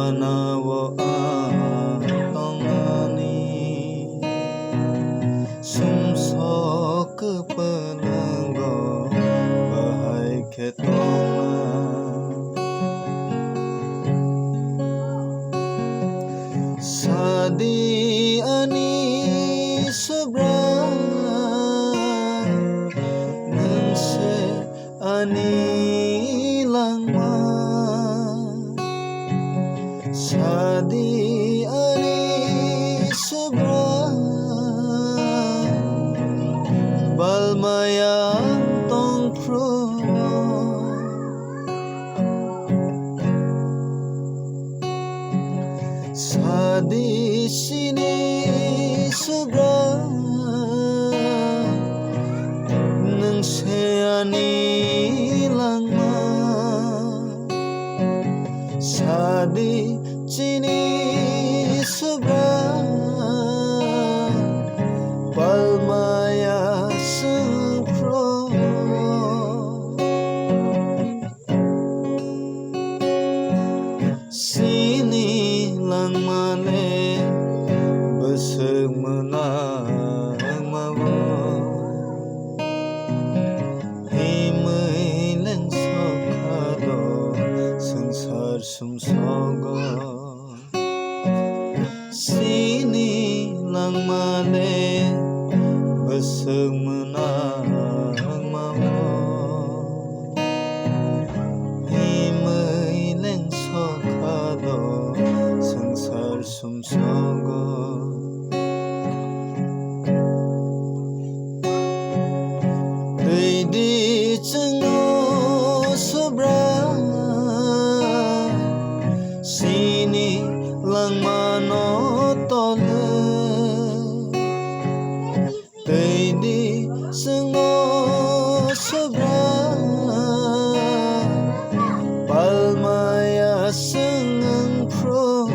manawo atongani sumsok pelenggo bahai ketona sadi ani seberang nengse ani langma sadi ani seberang balmayang tongkro sadi sini seberang neng seani langma sadi sini seberang palmaya sempro sini langmane beseng menang mawon himai leng sokado sengsar sumsogo sini langmane beseng menang mawon himai leng sokado sengsar sumsogo di cengo seberang sini lang manotole di cengo seberang palmaya sengeng pro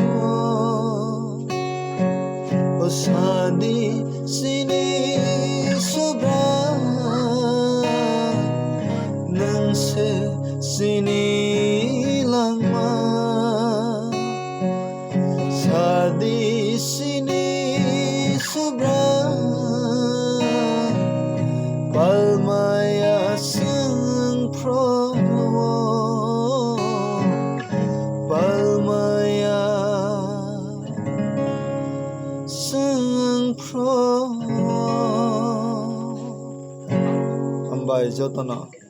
osadi sini seberang neng se sini langma sadi sini seberang palmaya sengpro palmaya sengpro ambai jotona